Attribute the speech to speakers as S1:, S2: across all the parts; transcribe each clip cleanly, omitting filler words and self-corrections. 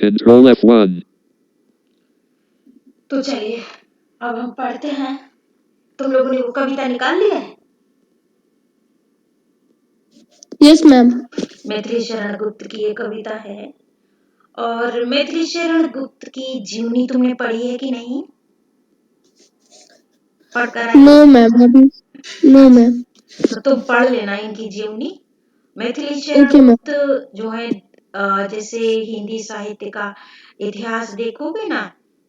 S1: Control F1.
S2: तो चलिए अब हम पढ़ते हैं। तुम लोगों ने वो कविता निकाल ली है?
S3: Yes ma'am.
S2: मैथिली शरण गुप्त की ये कविता है। और मैथिली शरण गुप्त की जीवनी तुमने पढ़ी है कि नहीं? पढ़कर आई?
S3: नो मैम, अभी नो मैम।
S2: तो तुम पढ़ लेना इनकी जीवनी। Maithili Sharan
S3: okay ma'am.
S2: गुप्त जो है जैसे हिंदी साहित्य का इतिहास देखोगे ना,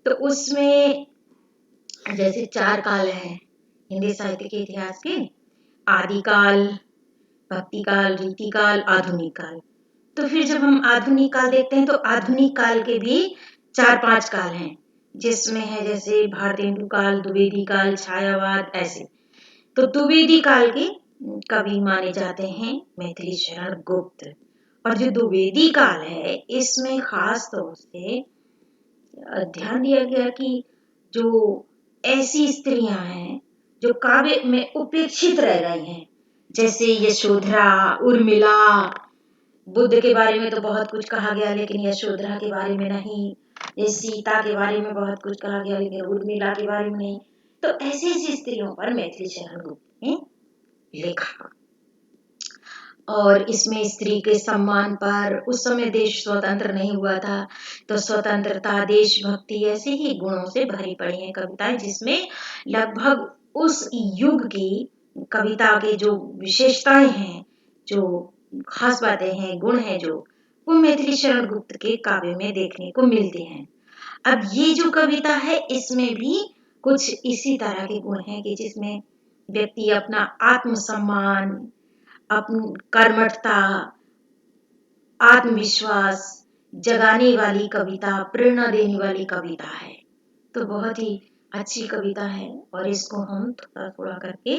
S2: तो उसमें जैसे 4 काल है हिंदी साहित्य के इतिहास के। आदिकाल, भक्तिकाल, रीतिकाल, आधुनिक काल। तो फिर जब हम आधुनिक काल देखते हैं तो आधुनिक काल के भी 4-5 काल हैं, जिसमें है जैसे भारतेंदु काल, द्विवेदी काल, छायावाद, ऐसे। तो द्विवेदी काल के कवि माने जाते हैं मैथिली शरण गुप्त। और जो द्विवेदी काल है, इसमें खास तौर से ध्यान दिया गया कि जो ऐसी स्त्रियां हैं जो काव्य में उपेक्षित रह गई हैं, जैसे यशोधरा, उर्मिला। बुद्ध के बारे में तो बहुत कुछ कहा गया, लेकिन यशोधरा के बारे में नहीं। ये सीता के बारे में बहुत कुछ कहा गया, लेकिन उर्मिला के बारे में नहीं। तो ऐसी ऐसी स्त्रियों पर मैथिली शरण गुप्त ने लिखा। और इसमें स्त्री के सम्मान पर, उस समय देश स्वतंत्र नहीं हुआ था, तो स्वतंत्रता, देशभक्ति, ऐसे ही गुणों से भरी पड़ी है कविताएं, जिसमें लगभग उस युग की कविता के जो विशेषताएं हैं, जो खास बातें हैं, गुण हैं, जो वो मैथिली शरण गुप्त के काव्य में देखने को मिलते हैं। अब ये जो कविता है, इसमें भी कुछ इसी तरह के गुण हैं कि जिसमें व्यक्ति अपना आत्मसम्मान, अपनी कर्मठता, आत्मविश्वास जगाने वाली कविता, प्रेरणा देने वाली कविता है। तो बहुत ही अच्छी कविता है। और इसको हम थोड़ा थोड़ा करके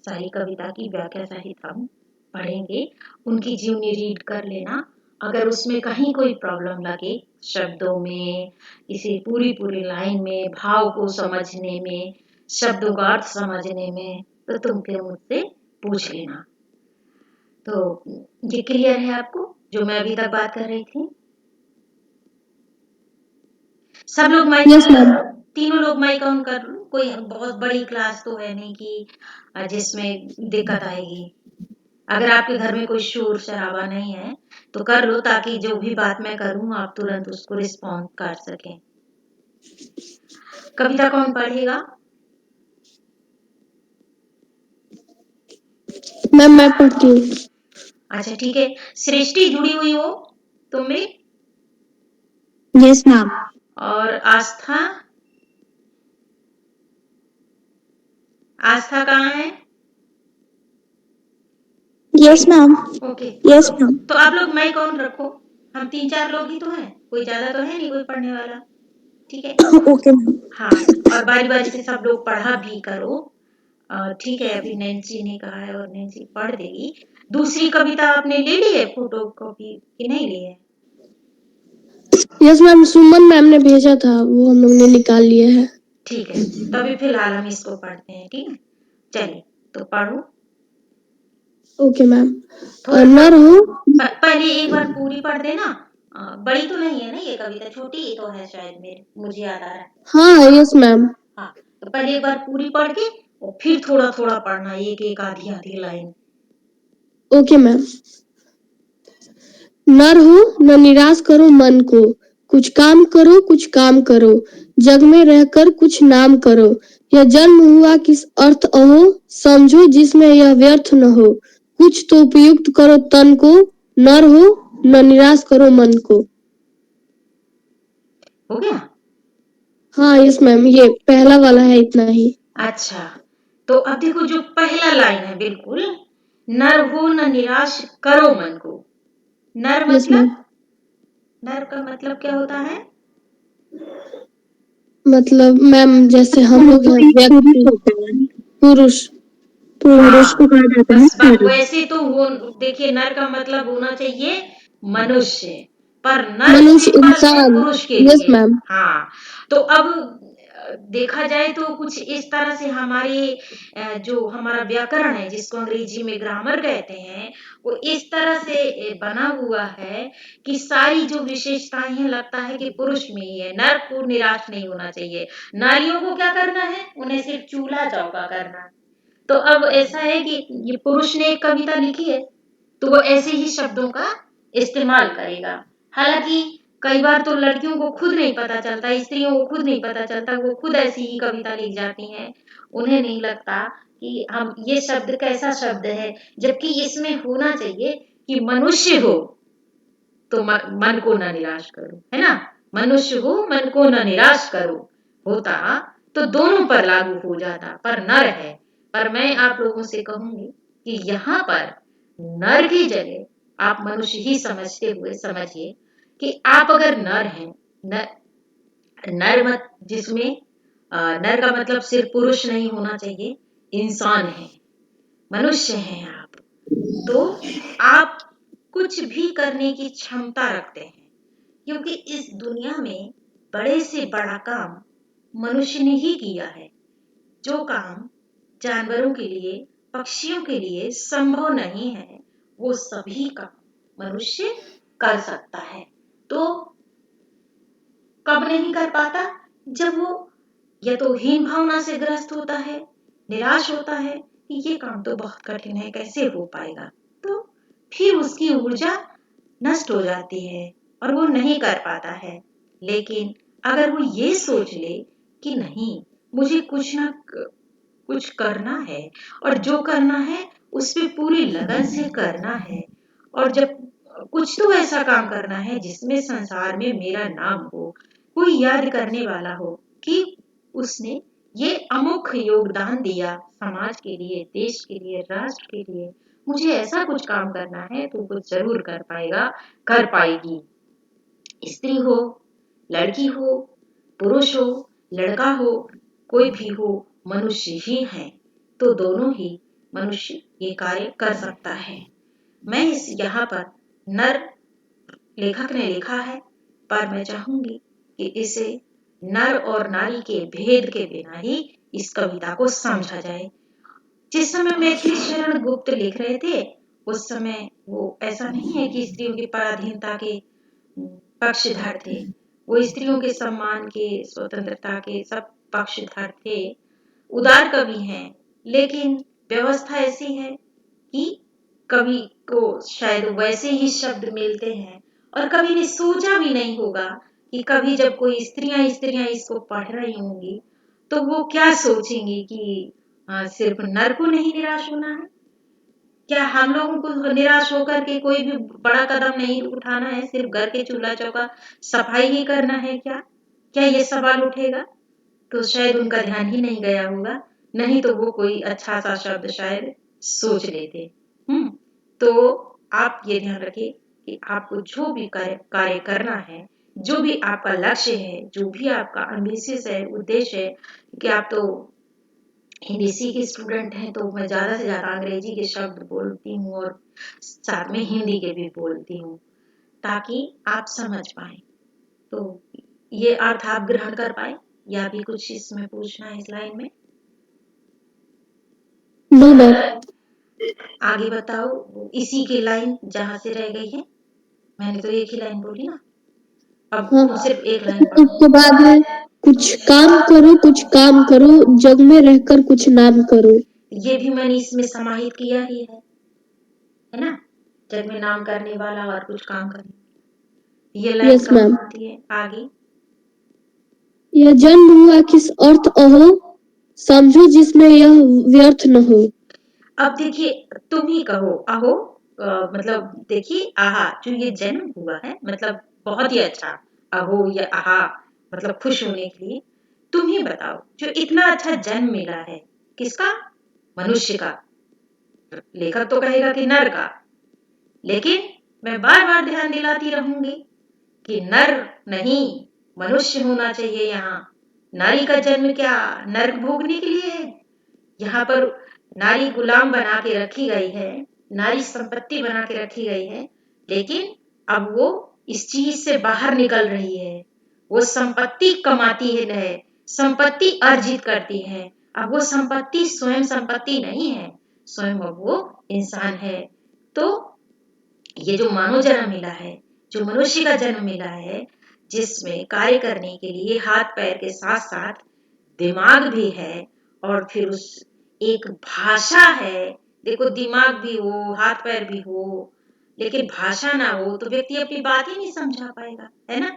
S2: सारी कविता की व्याख्या सहित हम पढ़ेंगे। उनकी जीवनी रीड कर लेना। अगर उसमें कहीं कोई प्रॉब्लम लगे शब्दों में, इसे पूरी लाइन में, भाव को समझने में, शब्दों का अर्थ समझने में, तो तुम फिर मुझसे पूछ लेना। तो ये क्लियर है आपको जो मैं अभी तक बात कर रही थी? सब लोग माइक
S3: यस मैम।
S2: तीनों लोग माइक ऑन कर लो। कोई बहुत बड़ी क्लास तो है नहीं कि जिसमें दिक्कत आएगी। अगर आपके घर में कोई शोर शराबा नहीं है तो कर लो, ताकि जो भी बात मैं करूं आप तुरंत उसको रिस्पॉन्ड कर सकें। कविता कौन पढ़ेगा?
S3: मैम मैं पढ़ती हूँ।
S2: अच्छा ठीक है। सृष्टि जुड़ी हुई हो तुम भी?
S3: Yes ma'am.
S2: और आस्था? आस्था कहाँ है?
S3: Yes ma'am.
S2: Okay.
S3: Yes ma'am.
S2: तो आप लोग माइक ऑन रखो। हम 3-4 लोग ही तो हैं, कोई ज्यादा तो है नहीं कोई पढ़ने वाला। ठीक है?
S3: Okay ma'am.
S2: हाँ, और बारी बारी से सब लोग पढ़ा भी करो। ठीक है, अभी नैन्सी ने कहा है और नैन्सी पढ़ देगी। दूसरी कविता आपने ले ली है फोटो कॉपी कि नहीं ली है?
S3: यस मैम, सुमन मैम ने भेजा था, वो हम लोग ने निकाल लिया है।
S2: ठीक है, तभी फिलहाल हम इसको पढ़ते हैं। ठीक है, चलिए तो पढ़ो।
S3: Okay ma'am.
S2: थोड़ा
S3: नर हो।
S2: पहले एक बार पूरी पढ़ देना। बड़ी तो नहीं है ना ये कविता, छोटी ही तो है शायद, मुझे याद आ रहा है।
S3: हाँ यस मैम।
S2: हाँ, तो पहले एक बार पूरी पढ़ के और फिर थोड़ा थोड़ा पढ़ना, एक एक आधी आधी लाइन।
S3: Okay ma'am. नर हो न निराश करो मन को, कुछ काम करो कुछ काम करो, जग में रहकर कुछ नाम करो। यह जन्म हुआ किस अर्थ अहो, समझो जिसमें यह व्यर्थ न हो। कुछ तो उपयुक्त करो तन को, नर हो न निराश करो मन को।
S2: हो गया?
S3: हाँ यस मैम, ये पहला वाला है, इतना ही।
S2: अच्छा, तो अब देखो जो पहला लाइन है, बिल्कुल, नर हो न निराश करो मन को। नर
S3: यस मैम।
S2: नर का मतलब क्या होता है?
S3: मतलब मैम जैसे हम लोग हैं व्यक्ति, पुरुष, पुरुष को कहा जाता है नर।
S2: वैसे तो हो, देखिए नर का मतलब होना चाहिए मनुष्य, पर नर
S3: मनुष्य,
S2: सिंपल है
S3: इंसान।
S2: पुरुष के
S3: यस
S2: लिए।
S3: मैम।
S2: हाँ, तो अब देखा जाए तो कुछ इस तरह से हमारे जो हमारा व्याकरण है, जिसको अंग्रेजी में ग्रामर कहते हैं, वो इस तरह से बना हुआ है कि सारी जो विशेषताएं हैं लगता है कि पुरुष में ही है। नर को निराश नहीं होना चाहिए। नारियों को क्या करना है? उन्हें सिर्फ चूल्हा चौका करना है। तो अब ऐसा है कि ये पुरुष ने एक कविता लिखी है, तो वो ऐसे ही शब्दों का इस्तेमाल करेगा। हालांकि कई बार तो लड़कियों को खुद नहीं पता चलता, स्त्रियों को खुद नहीं पता चलता, वो खुद ऐसी ही कविता लिख जाती हैं। उन्हें नहीं लगता कि हम ये शब्द कैसा शब्द है, जबकि इसमें होना चाहिए कि मनुष्य हो तो मन को न निराश करो, है ना? मनुष्य हो, मन को न निराश करो। होता तो दोनों पर लागू हो जाता, पर नर है। पर मैं आप लोगों से कहूंगी कि यहाँ पर नर की जगह आप मनुष्य ही समझते हुए समझिए कि आप अगर नर हैं, नर मत जिसमें नर का मतलब सिर्फ पुरुष नहीं होना चाहिए, इंसान है, मनुष्य हैं आप, तो आप कुछ भी करने की क्षमता रखते हैं, क्योंकि इस दुनिया में बड़े से बड़ा काम मनुष्य ने ही किया है। जो काम जानवरों के लिए, पक्षियों के लिए संभव नहीं है, वो सभी काम मनुष्य कर सकता है। तो कब नहीं कर पाता? जब वो या तो हीन भावना से ग्रस्त होता है, निराश होता है कि ये काम तो बहुत कठिन है, कैसे हो पाएगा, तो फिर उसकी ऊर्जा नष्ट हो जाती है और वो नहीं कर पाता है। लेकिन अगर वो ये सोच ले कि नहीं, मुझे कुछ ना कुछ करना है और जो करना है उस पे पूरी लगन से करना है, और जब कुछ तो ऐसा काम करना है जिसमें संसार में मेरा नाम हो, कोई याद करने वाला हो कि उसने ये अमुक योगदान दिया समाज के लिए, देश के लिए, राष्ट्र के लिए, मुझे ऐसा कुछ काम करना है, तो वो जरूर कर पाएगा, कर पाएगी। स्त्री हो, लड़की हो, पुरुष हो, लड़का हो, कोई भी हो, मनुष्य ही है। तो दोनों ही मनुष्य ये कार्य कर सकता है। मैं इस यहाँ पर नर लेखक ने लिखा है, पर मैं चाहूंगी कि इसे नर और नारी के भेद के बिना ही इस कविता को समझा जाए। जिस समय मैथिली शरण गुप्त लिख रहे थे, उस समय वो ऐसा नहीं है कि स्त्रियों की पराधीनता के पक्षधर थे। वो स्त्रियों के सम्मान के, स्वतंत्रता के सब पक्षधर थे। उदार कवि हैं, लेकिन व्यवस्था ऐसी है कि कवि को शायद वैसे ही शब्द मिलते हैं, और कवि ने सोचा भी नहीं होगा कि कभी जब कोई स्त्रियां स्त्रियां इसको पढ़ रही होंगी तो वो क्या सोचेंगी कि सिर्फ नर को नहीं निराश होना है। क्या हम लोगों को निराश होकर के कोई भी बड़ा कदम नहीं उठाना है, सिर्फ घर के चूल्हा चौका सफाई ही करना है क्या? क्या ये सवाल उठेगा? तो शायद उनका ध्यान ही नहीं गया होगा, नहीं तो वो कोई अच्छा सा शब्द शायद सोच लेते। तो आप ये ध्यान रखिए कि आपको जो भी कार्य करना है, जो भी आपका लक्ष्य है, जो भी आपका एम्बिशियस है, उद्देश्य है, कि आप तो हिंदी के स्टूडेंट हैं, तो मैं ज्यादा से ज्यादा अंग्रेजी के शब्द बोलती हूँ और साथ में हिंदी के भी बोलती हूँ, ताकि आप समझ पाए। तो ये अर्थ आप ग्रहण कर पाए, या भी कुछ इसमें पूछना है इस लाइन में?
S3: No ma'am.
S2: आगे बताओ, इसी की लाइन जहां से रह गई है। मैंने तो एक ही लाइन बोली ना, अब
S3: हाँ,
S2: तुम सिर्फ एक लाइन
S3: उसके
S2: पढ़ो।
S3: बाद है कुछ काम करो, कुछ काम करो, जग में रहकर कुछ नाम करो।
S2: ये भी मैंने इसमें समाहित किया ही है ना? जग में नाम करने वाला और कुछ काम करने, ये लाइन
S3: यस
S2: कहाँ
S3: मैम।
S2: आती है आगे?
S3: यह जन्म हुआ किस अर्थ अहो, समझो जिसमें यह व्यर्थ न हो।
S2: अब देखिए, तुम ही कहो अहो, मतलब देखिए आहा, जो ये जन्म हुआ है, मतलब बहुत ही अच्छा। अहो या आहा मतलब खुश होने के लिए। तुम ही बताओ, जो इतना अच्छा जन्म मिला है, किसका? मनुष्य का। लेखक तो कहेगा कि नर का, लेकिन मैं बार बार ध्यान दिलाती रहूंगी कि नर नहीं, मनुष्य होना चाहिए यहाँ। नारी का जन्म क्या नर्क भोगने के लिए है? यहाँ पर नारी गुलाम बना के रखी गई है, नारी संपत्ति बना के रखी गई है, लेकिन अब वो इस चीज से बाहर निकल रही है। वो संपत्ति कमाती है, संपत्ति अर्जित करती है। अब वो संपत्ति स्वयं संपत्ति नहीं है, स्वयं अब वो इंसान है। तो ये जो मानव जन्म मिला है, जो मनुष्य का जन्म मिला है, जिसमें कार्य करने के लिए हाथ पैर के साथ साथ दिमाग भी है और फिर उस एक भाषा है। देखो, दिमाग भी हो, हाथ पैर भी हो, लेकिन भाषा ना हो तो व्यक्ति अपनी बात ही नहीं समझा पाएगा, है ना।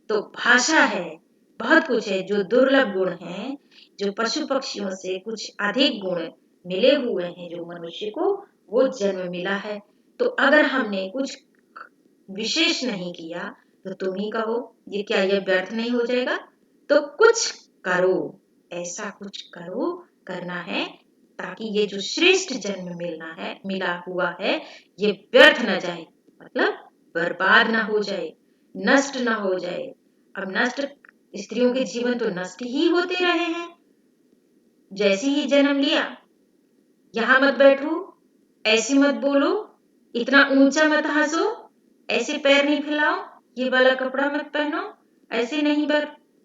S2: तो भाषा है, बहुत कुछ है जो दुर्लभ गुण है, जो पशु पक्षियों से कुछ अधिक गुण मिले हुए हैं जो मनुष्य को वो जन्म मिला है। तो अगर हमने कुछ विशेष नहीं किया तो तुम ही कहो, ये क्या ये व्यर्थ नहीं हो जाएगा। तो कुछ करो, ऐसा कुछ करो, करना है, ताकि ये जो श्रेष्ठ जन्म मिला हुआ है, ये व्यर्थ न जाए, मतलब बर्बाद ना हो जाए, नष्ट ना हो जाए। अब नष्ट, स्त्रियों के जीवन तो नष्ट ही होते रहे हैं। जैसे ही जन्म लिया, यहाँ मत बैठो, ऐसे मत बोलो, इतना ऊंचा मत हंसो, ऐसे पैर नहीं फैलाओ, ये वाला कपड़ा मत पहनो, ऐसे नहीं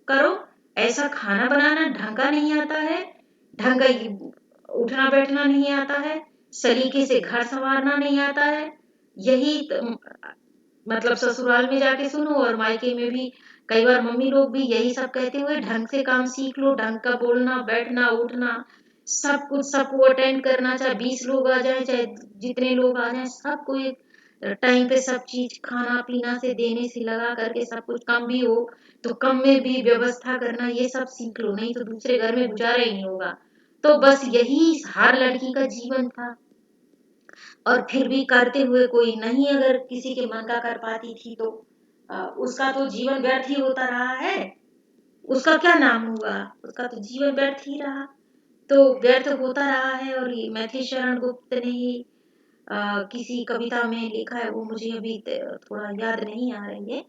S2: करो, ऐसा खाना बनाना ढंग का नहीं आता है, ढंग का उठना बैठना नहीं आता है, सलीके से घर संवारना नहीं आता है। यही मतलब ससुराल में जाके सुनो और मायके में भी कई बार मम्मी लोग भी यही सब कहते हुए, ढंग से काम सीख लो, ढंग का बोलना बैठना उठना, सब कुछ सबको अटेंड करना, चाहे 20 लोग आ जाए चाहे जितने लोग आ जाए, सबको एक टाइम पे सब चीज खाना पीना से देने से लगा करके सब कुछ, कम भी हो तो कम में भी व्यवस्था करना, ये सब सीख लो, नहीं तो दूसरे घर में गुजारा ही नहीं होगा। तो बस यही हर लड़की का जीवन था। और फिर भी करते हुए कोई नहीं अगर किसी के मन का कर पाती थी तो उसका तो जीवन व्यर्थ ही होता रहा है, उसका क्या नाम हुआ, उसका तो जीवन व्यर्थ ही रहा, तो व्यर्थ होता रहा है। और ये मैथिली शरण गुप्त ने ही किसी कविता में लिखा है, वो मुझे अभी थोड़ा याद नहीं आ रही है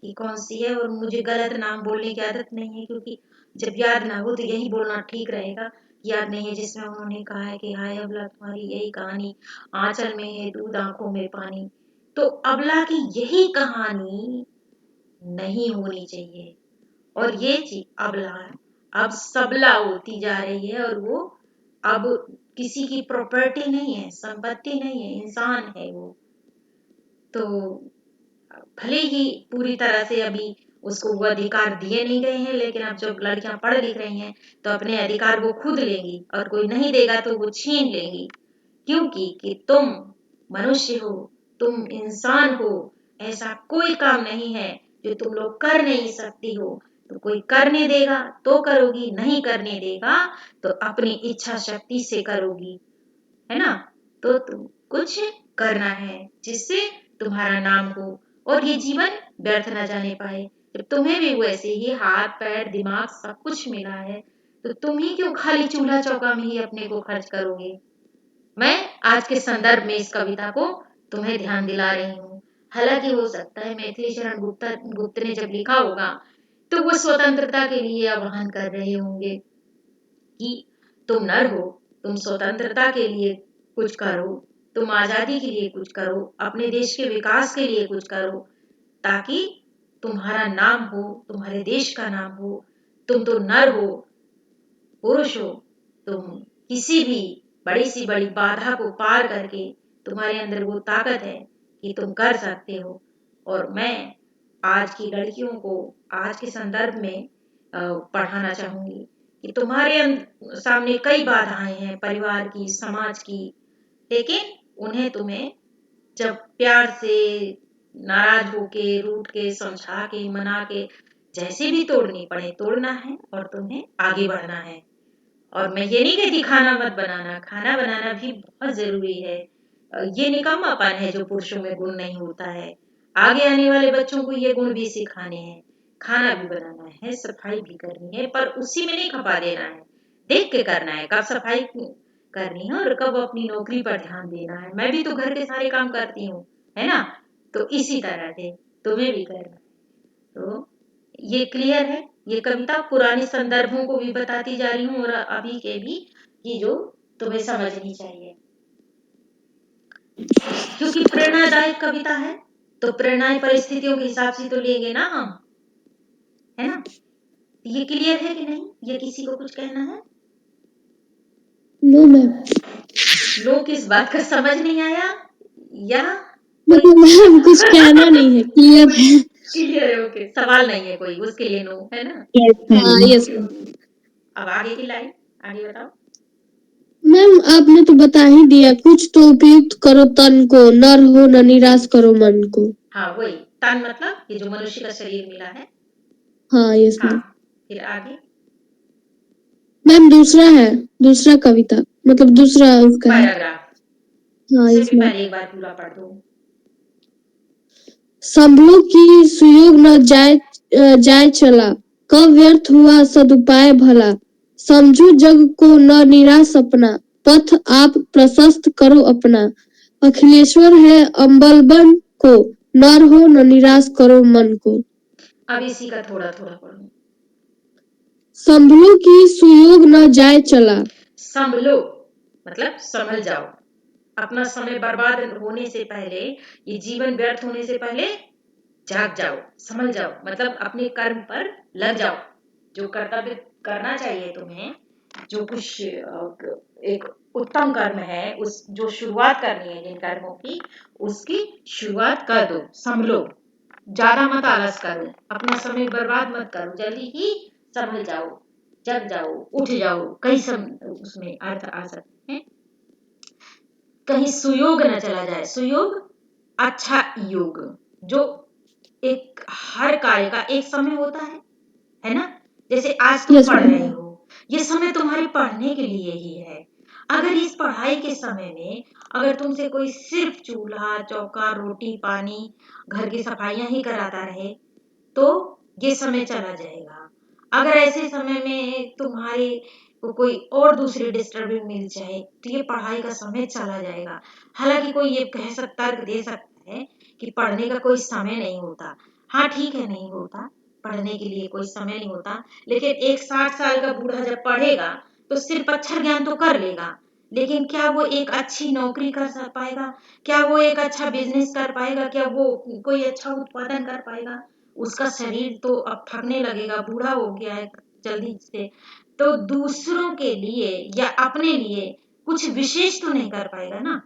S2: कि कौन सी है, और मुझे गलत नाम बोलने की आदत नहीं है, क्योंकि जब याद ना हो तो यही बोलना ठीक रहेगा। याद नहीं है, जिसमें उन्होंने कहा है कि हाय अबला तुम्हारी यही कहानी, आंचल में है दूध आंखों में पानी। तो अबला की यही कहानी नहीं होनी चाहिए, और ये चीज अबला अब सबला होती जा रही है, और वो अब किसी की प्रॉपर्टी नहीं है, संपत्ति नहीं है, इंसान है वो। तो भले ही पूरी तरह से अभी उसको वो अधिकार दिए नहीं गए हैं, लेकिन अब जब लड़कियां पढ़ लिख रही हैं तो अपने अधिकार वो खुद लेंगी, और कोई नहीं देगा तो वो छीन लेंगी, क्योंकि कि तुम मनुष्य हो, तुम इंसान हो, ऐसा कोई काम नहीं है जो तुम लोग कर नहीं सकती हो। तो कोई करने देगा तो करोगी, नहीं करने देगा तो अपनी इच्छा शक्ति से करोगी, है ना। तो तुम कुछ करना है जिससे तुम्हारा नाम हो और ये जीवन व्यर्थ न जाने पाए। जब तुम्हें भी वैसे ही हाथ पैर दिमाग सब कुछ मिला है, तो तुम ही क्यों खाली चूल्हा चौका में ही अपने को खर्च करोगे। मैं आज के संदर्भ में इस कविता को तुम्हें ध्यान दिला रही हूँ। हालांकि हो सकता है मैथिली शरण गुप्त ने जब लिखा होगा तो वो स्वतंत्रता के लिए आह्वान कर रहे होंगे कि तुम नर हो, तुम स्वतंत्रता के लिए कुछ करो, तुम आजादी के लिए कुछ करो, अपने देश के विकास के लिए कुछ करो, ताकि तुम्हारा नाम हो, तुम्हारे देश का नाम हो। तुम तो नर हो, पुरुष हो, तुम किसी भी बड़ी सी बड़ी बाधा को पार करके तुम्हारे अंदर वो ताकत है कि तुम कर सकते हो। और मैं आज की लड़कियों को आज के संदर्भ में पढ़ाना चाहूंगी कि तुम्हारे सामने कई बाधाएं हैं, परिवार की, समाज की, लेकिन उन्हें तुम्हें जब प्यार से, नाराज होके, रूठ के, समझा के, मना के, जैसे भी तोड़नी पड़े तोड़ना है और तुम्हें आगे बढ़ना है। और मैं ये नहीं कहती खाना मत बनाना, खाना बनाना भी बहुत जरूरी है। ये निकम्मापन है जो पुरुषों में गुण नहीं होता है। आगे आने वाले बच्चों को ये गुण भी सिखाने हैं। खाना भी बनाना है, सफाई भी करनी है, पर उसी में नहीं खपा देना है, देख के करना है कब सफाई करनी है और कब अपनी नौकरी पर ध्यान देना है। मैं भी तो घर के सारे काम करती हूँ, है ना। तो इसी तरह से तुम्हें भी करना है। तो ये क्लियर है। ये कविता पुराने संदर्भों को भी बताती जा रही हूँ और अभी के भी, कि जो तुम्हें समझनी चाहिए, क्योंकि प्रेरणादायक कविता है। तो प्रेरणाएं परिस्थितियों के हिसाब से तो लेंगे ना हम, है ना। ये क्लियर है कि नहीं? ये किसी को कुछ कहना है?
S3: No ma'am.
S2: लो किस बात का समझ नहीं आया या
S3: मतलब मैम कुछ कहना नहीं है, क्लियर है।
S2: क्लियर है? ओके, सवाल नहीं है कोई, उसके लिए नो है ना?
S3: हाँ यस मैम।
S2: अब आगे की लाइन, आगे बताओ।
S3: मैम आपने तो बता ही दिया, कुछ तो उपयुक्त करो तन को, नर हो न निराश करो मन को।
S2: हाँ वही, तन मतलब ये जो मनुष्य का शरीर मिला है।
S3: हाँ यस
S2: हाँ,
S3: मैम।
S2: फिर आगे
S3: मैम दूसरा है, दूसरा कविता, मतलब दूसरा उसका है।
S2: पैराग्राफ,
S3: हाँ
S2: उसे
S3: यस
S2: भी
S3: मैम।
S2: पहले एक बार पूरा पढ़ दो।
S3: संभलो की सुयोग न जाए चला, कब व्यर्थ हुआ सदुपाय भला, समझो जग को न निराश अपना, पथ आप प्रशस्त करो अपना, अखिलेश्वर है अम्बलबन को, नर हो न निराश करो मन को।
S2: अब इसी का थोड़ा थोड़ा पढ़ो।
S3: संभलो की सुयोग न जाए चला।
S2: संभलो मतलब संभल जाओ, अपना समय बर्बाद होने से पहले, ये जीवन व्यर्थ होने से पहले जाग जाओ, संभल जाओ, मतलब अपने कर्म पर लग जाओ। जो कर्तव्य करना चाहिए तुम्हें, जो कुछ एक उत्तम कर्म है, उस जो शुरुआत करनी है जिन कर्मों की, उसकी शुरुआत कर दो, संभलो, ज्यादा मत आलस करो, अपना समय बर्बाद मत करो, जल्दी ही संभल जाओ, जग जाओ, उठ जाओ, कई सब उसमें अर्थ आ सकते हैं। कहीं सुयोग न चला जाए, सुयोग अच्छा योग, जो एक हर कार्य का एक समय होता है ना? जैसे आज तुम
S3: यस
S2: पढ़ रहे
S3: मैम।
S2: हो, ये समय तुम्हारे पढ़ने के लिए ही है। अगर इस पढ़ाई के समय में अगर तुमसे कोई सिर्फ चूल्हा चौका रोटी पानी घर की सफाइयां ही कराता रहे, तो ये समय चला जाएगा। अगर ऐसे समय में तुम्हारे को कोई और दूसरी डिस्टर्बिंग मिल जाए, तो ये पढ़ाई का समय चला जाएगा। हालांकि कोई ये कह सकता तर्क दे सकता है कि पढ़ने का कोई समय नहीं होता। हाँ ठीक है, नहीं होता, पढ़ने के लिए कोई समय नहीं होता, लेकिन एक 60 साल का बूढ़ा जब पढ़ेगा तो सिर्फ अक्षर ज्ञान तो कर लेगा, लेकिन क्या वो एक अच्छी नौकरी कर पाएगा? क्या वो एक अच्छा बिजनेस कर पाएगा? क्या वो कोई अच्छा उत्पादन कर पाएगा? उसका शरीर तो अब थकने लगेगा, बूढ़ा हो गया है जल्दी से, तो दूसरों के लिए या अपने लिए कुछ विशेष तो नहीं कर पाएगा ना।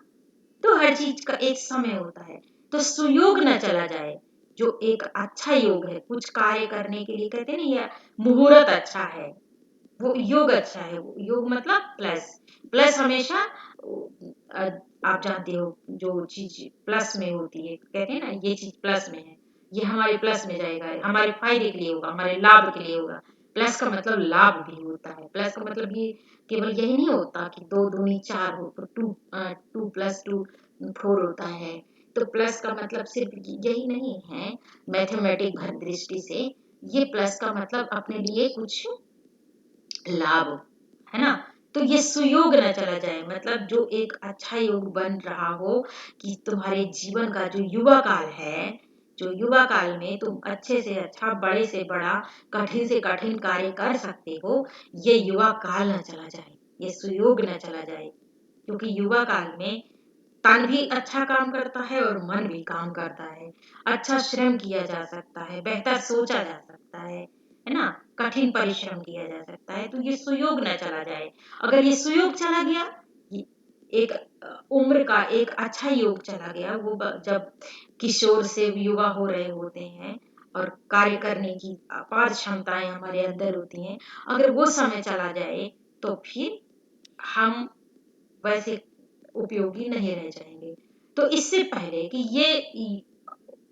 S2: तो हर चीज का एक समय होता है, तो सुयोग न चला जाए। जो एक अच्छा योग है कुछ कार्य करने के लिए, कहते हैं ना, यह मुहूर्त अच्छा है, वो योग अच्छा है। वो योग मतलब प्लस, प्लस हमेशा आप जानते हो जो चीज प्लस में होती है, कहते हैं ना ये चीज प्लस में है, ये हमारे प्लस में जाएगा, हमारे फायदे के लिए होगा, हमारे लाभ के लिए होगा। प्लस का मतलब लाभ भी होता है। प्लस का मतलब ये केवल यही नहीं होता कि 2 दूनी 4 हो तो 2 प्लस 2 4 होता है। तो प्लस का मतलब सिर्फ यही नहीं है। मैथमेटिक दृष्टि से ये प्लस का मतलब अपने लिए कुछ लाभ, है ना? तो ये सुयोग न चला जाए, मतलब जो एक अच्छा योग बन रहा हो कि तुम्हारे जीवन का जो युवा काल है, जो युवा काल में तुम अच्छे से अच्छा, बड़े से बड़ा, कठिन से कठिन कार्य कर सकते हो, ये युवा काल न चला जाए, ये सुयोग न चला जाए। क्योंकि युवा काल में तन भी अच्छा काम करता है और मन भी काम करता है। अच्छा श्रम किया जा सकता है, बेहतर सोचा जा सकता है ना? कठिन परिश्रम किया जा सकता है, तो ये सुयोग न चला जाए। अगर ये सुयोग चला गया, एक उम्र का एक अच्छा योग चला गया, वो जब किशोर से युवा हो रहे होते हैं और कार्य करने की अपार क्षमताएं हमारे अंदर होती हैं, अगर वो समय चला जाए तो फिर हम वैसे उपयोगी नहीं रह जाएंगे। तो इससे पहले कि ये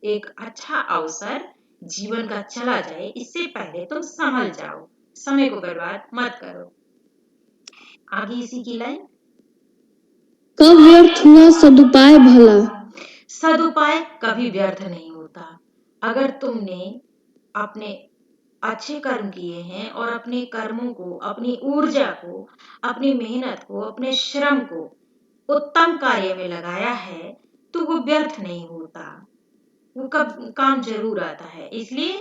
S2: एक अच्छा अवसर जीवन का चला जाए, इससे पहले तुम संभल जाओ, समय को बर्बाद मत करो। आगे इसी की लाइन,
S3: कब व्यर्थ हुआ सदुपाय भला।
S2: सदुपाय कभी व्यर्थ नहीं होता। अगर तुमने अपने अच्छे कर्म किए हैं और अपने कर्मों को, अपनी ऊर्जा को, अपनी मेहनत को, अपने श्रम को उत्तम कार्य में लगाया है, तो वो व्यर्थ नहीं होता, वो कब काम जरूर आता है। इसलिए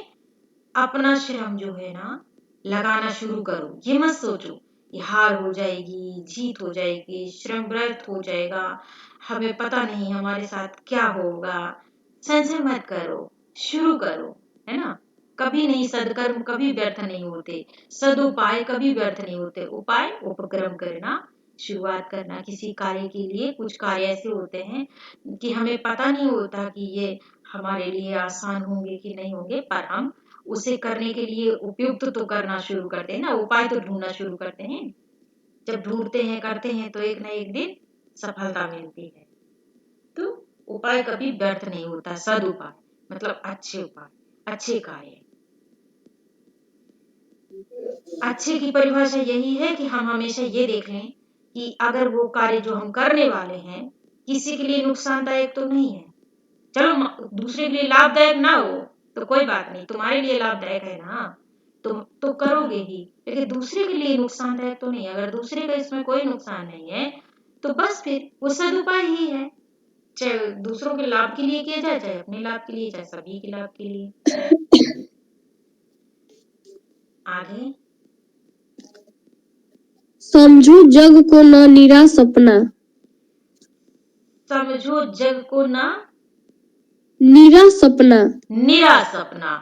S2: अपना श्रम जो है ना, लगाना शुरू करो। ये मत सोचो कि हार हो जाएगी, जीत हो जाएगी, श्रम व्यर्थ हो जाएगा, हमें पता नहीं हमारे साथ क्या होगा। संशय मत करो, शुरू करो, है ना? कभी नहीं, सदकर्म कभी व्यर्थ नहीं होते, सदुपाय कभी व्यर्थ नहीं होते। उपाय उपक्रम करना, शुरुआत करना किसी कार्य के लिए। कुछ कार्य ऐसे होते हैं कि हमें पता नहीं होता कि ये हमारे लिए आसान होंगे कि नहीं होंगे, पर हम उसे करने के लिए उपयुक्त तो करना शुरू करते हैं ना, उपाय तो ढूंढना शुरू करते हैं। जब ढूंढते हैं, करते हैं, तो एक न एक दिन सफलता मिलती है। तो उपाय कभी व्यर्थ नहीं होता, सदुपाय मतलब अच्छे उपाय, अच्छे कार्य। अच्छे की परिभाषा यही है कि हम हमेशा ये देख लें कि अगर वो कार्य जो हम करने वाले हैं किसी के लिए नुकसानदायक तो नहीं है। चलो दूसरे के लिए लाभदायक ना हो तो कोई बात नहीं, तुम्हारे लिए लाभदायक है ना, तुम तो करोगे ही, लेकिन दूसरे के लिए नुकसानदायक तो नहीं। अगर दूसरे का इसमें कोई नुकसान नहीं है तो बस फिर वो सदुपाय ही है। चाहे दूसरों के लाभ के लिए किया जाए, चाहे अपने लाभ के लिए, चाहे सभी के लाभ के लिए। आगे
S3: समझो जग को न निरा सपना।
S2: समझो जग को ना
S3: निरा सपना।
S2: निरा सपना।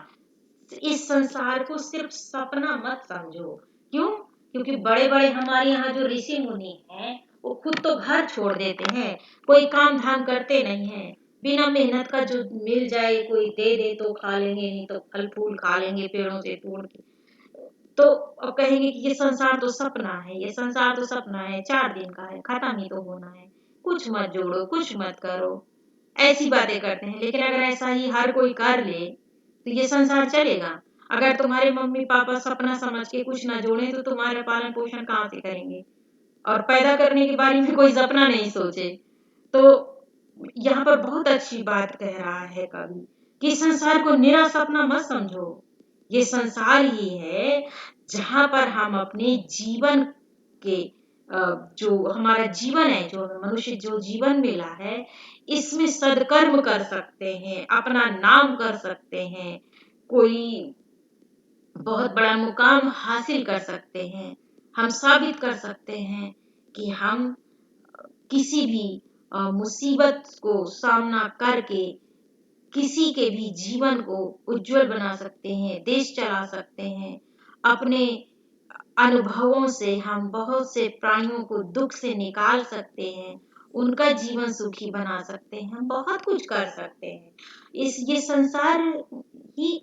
S2: इस संसार को सिर्फ सपना मत समझो। क्यों? क्योंकि बड़े बड़े हमारे यहाँ जो ऋषि मुनि हैं वो खुद तो घर छोड़ देते हैं, कोई काम धाम करते नहीं हैं। बिना मेहनत का जो मिल जाए कोई दे दे तो खा लेंगे, नहीं तो फल फूल खा लेंगे पेड़ों से तोड़ के। तो अब कहेंगे कि ये संसार तो सपना है, ये संसार तो सपना है, 4 दिन का है, खत्म ही तो होना है, कुछ मत जोड़ो, कुछ मत करो, ऐसी बातें करते हैं। लेकिन अगर ऐसा ही हर कोई कर ले तो ये संसार चलेगा? अगर तुम्हारे मम्मी पापा सपना समझ के कुछ ना जोड़े तो तुम्हारा पालन पोषण कहाँ से करेंगे? और पैदा करने के बारे में कोई सपना नहीं सोचे। तो यहाँ पर बहुत अच्छी बात कह रहा है कवि कि संसार को निरा सपना मत समझो। ये संसार ही है जहाँ पर हम अपने जीवन के जो हमारा जीवन है, जो मनुष्य जो जीवन मिला है, इसमें सदकर्म कर सकते हैं, अपना नाम कर सकते हैं, कोई बहुत बड़ा मुकाम हासिल कर सकते हैं। हम साबित कर सकते हैं कि हम किसी भी मुसीबत को सामना करके किसी के भी जीवन को उज्जवल बना सकते हैं, देश चला सकते हैं। अपने अनुभवों से हम बहुत से प्राणियों को दुख से निकाल सकते हैं, उनका जीवन सुखी बना सकते हैं, हम बहुत कुछ कर सकते हैं। ये संसार ही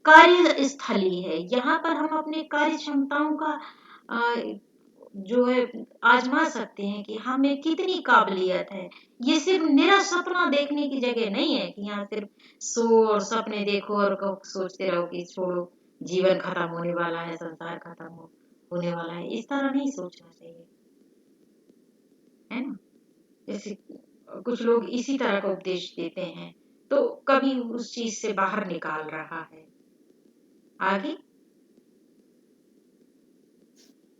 S2: कार्य स्थली है। यहाँ पर हम अपने कार्य क्षमताओं का जो है आजमा सकते हैं कि हमें कितनी काबिलियत है। ये सिर्फ निरा सपना देखने की जगह नहीं है कि यहाँ सिर्फ सो और सपने देखो और सोचते रहो कि छोड़ो जीवन खत्म होने वाला है, संसार खत्म होने वाला है। इस तरह नहीं सोचना चाहिए, है ना? जैसे कुछ लोग इसी तरह का उपदेश देते हैं तो कभी उस चीज से बाहर निकाल रहा है। आगे